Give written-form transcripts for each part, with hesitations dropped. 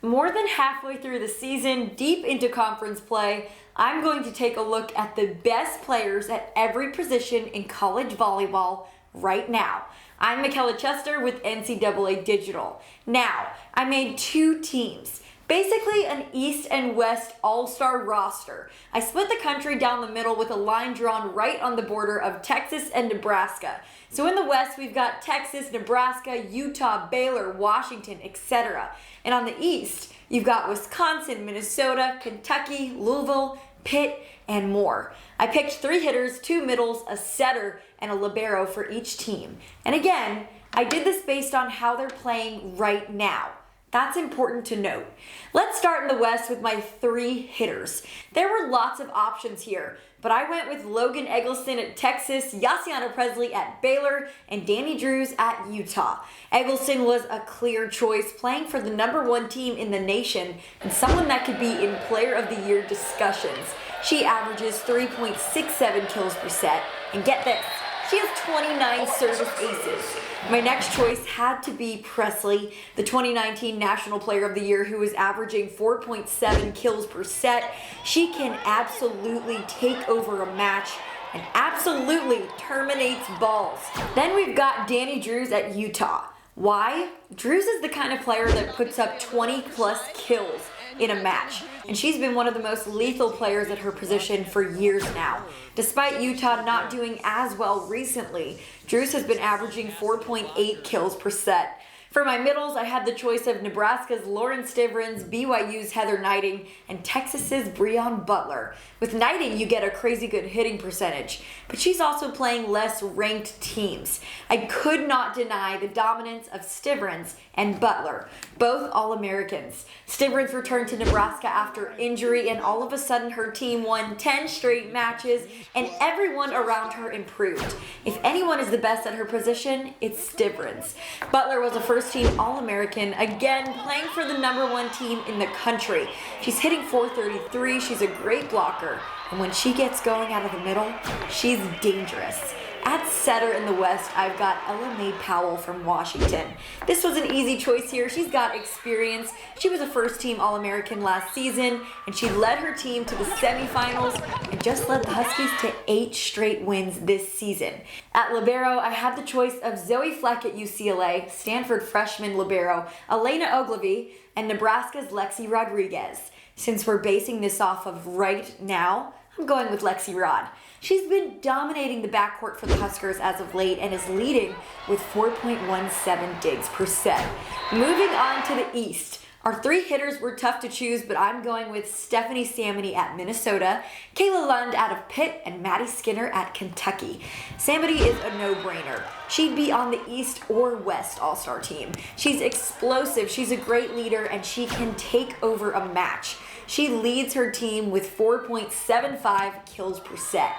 More than halfway through the season, deep into conference play, I'm going to take a look at the best players at every position in college volleyball right now. I'm Michella Chester with NCAA Digital. Now, I made two teams. Basically an East and West all-star roster. I split the country down the middle with a line drawn right on the border of Texas and Nebraska. So in the West, we've got Texas, Nebraska, Utah, Baylor, Washington, etc. And on the East, you've got Wisconsin, Minnesota, Kentucky, Louisville, Pitt, and more. I picked 3 hitters, 2 middles, a setter, and a libero for each team. And again, I did this based on how they're playing right now. That's important to note. Let's start in the West with my 3 hitters. There were lots of options here, but I went with Logan Eggleston at Texas, Yassiana Presley at Baylor, and Danny Drews at Utah. Eggleston was a clear choice, playing for the #1 team in the nation and someone that could be in Player of the Year discussions. She averages 3.67 kills per set, and get this, she has 29 service aces. My next choice had to be Presley, the 2019 National Player of the Year, who is averaging 4.7 kills per set. She can absolutely take over a match and absolutely terminates balls. Then we've got Danny Drews at Utah. Why? Drews is the kind of player that puts up 20 plus kills in a match, and she's been one of the most lethal players at her position for years now. Despite Utah not doing as well recently, Drews has been averaging 4.8 kills per set. For my middles, I had the choice of Nebraska's Lauren Stivrins, BYU's Heather Knighting, and Texas's Breon Butler. With Knighting, you get a crazy good hitting percentage, but she's also playing less ranked teams. I could not deny the dominance of Stivrins and Butler, both All-Americans. Stivrins returned to Nebraska after injury, and all of a sudden her team won 10 straight matches, and everyone around her improved. If anyone is the best at her position, it's Stivrins. Butler was a first-team All-American, again playing for the #1 team in the country. She's hitting .433, she's a great blocker, and when she gets going out of the middle, she's dangerous. At setter in the West, I've got Ella Mae Powell from Washington. This was an easy choice here. She's got experience. She was a first-team All-American last season, and she led her team to the semifinals and just led the Huskies to 8 straight wins this season. At libero, I had the choice of Zoe Fleck at UCLA, Stanford freshman libero, Elena Ogilvie, and Nebraska's Lexi Rodriguez. Since we're basing this off of right now, I'm going with Lexi Rod. She's been dominating the backcourt for the Huskers as of late and is leading with 4.17 digs per set. Moving on to the East. Our 3 hitters were tough to choose, but I'm going with Stephanie Samedy at Minnesota, Kayla Lund out of Pitt, and Maddie Skinner at Kentucky. Samedy is a no-brainer. She'd be on the East or West All-Star team. She's explosive, she's a great leader, and she can take over a match. She leads her team with 4.75 kills per set.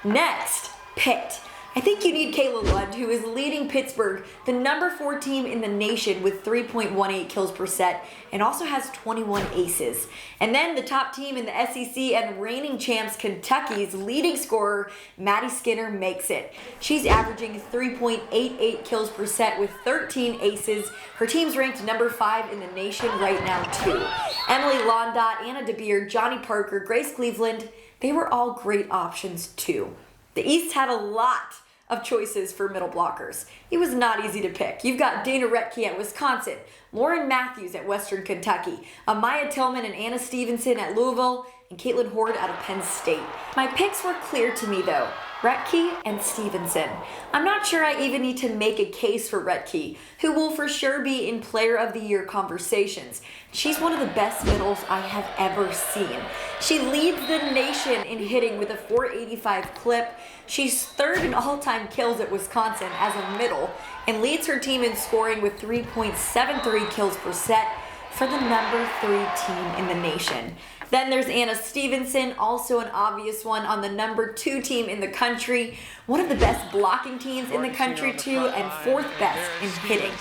Next, Pitt. I think you need Kayla Lund, who is leading Pittsburgh, the #4 team in the nation, with 3.18 kills per set, and also has 21 aces. And then the top team in the SEC and reigning champs, Kentucky's leading scorer, Maddie Skinner, makes it. She's averaging 3.88 kills per set with 13 aces. Her team's ranked #5 in the nation right now, too. Emily Londot, Anna DeBeer, Johnny Parker, Grace Cleveland, they were all great options, too. The East had a lot of choices for middle blockers. It was not easy to pick. You've got Dana Rettke at Wisconsin, Lauren Matthews at Western Kentucky, Amaya Tillman and Anna Stevenson at Louisville, and Caitlin Horde out of Penn State. My picks were clear to me though, Rettke and Stevenson. I'm not sure I even need to make a case for Rettke, who will for sure be in Player of the Year conversations. She's one of the best middles I have ever seen. She leads the nation in hitting with a .485 clip. She's 3rd in all-time kills at Wisconsin as a middle, and leads her team in scoring with 3.73 kills per set for the #3 team in the nation. Then there's Anna Stevenson, also an obvious one, on the #2 team in the country. One of the best blocking teams in the country too, and 4th best in hitting.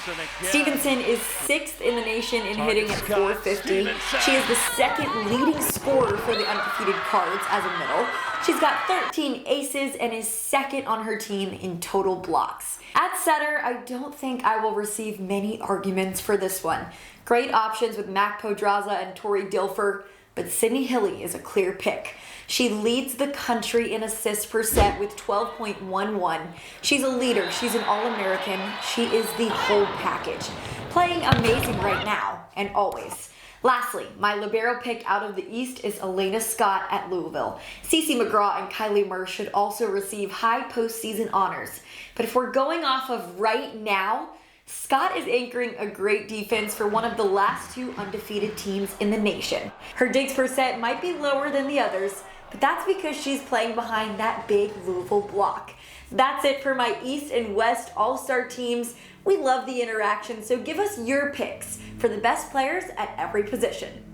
Stevenson is 6th in the nation in hitting at .450. She is the 2nd leading scorer for the undefeated Cards as a middle. She's got 13 aces and is 2nd on her team in total blocks. At setter, I don't think I will receive many arguments for this one. Great options with Mac Podraza and Tori Dilfer, but Sydney Hilly is a clear pick. She leads the country in assists per set with 12.11. She's a leader. She's an All-American. She is the whole package. Playing amazing right now and always. Lastly, my libero pick out of the East is Elena Scott at Louisville. Cece McGraw and Kylie Murr should also receive high postseason honors. But if we're going off of right now, Scott is anchoring a great defense for one of the last two undefeated teams in the nation. Her digs per set might be lower than the others, but that's because she's playing behind that big Louisville block. That's it for my East and West All-Star teams. We love the interaction, so give us your picks for the best players at every position.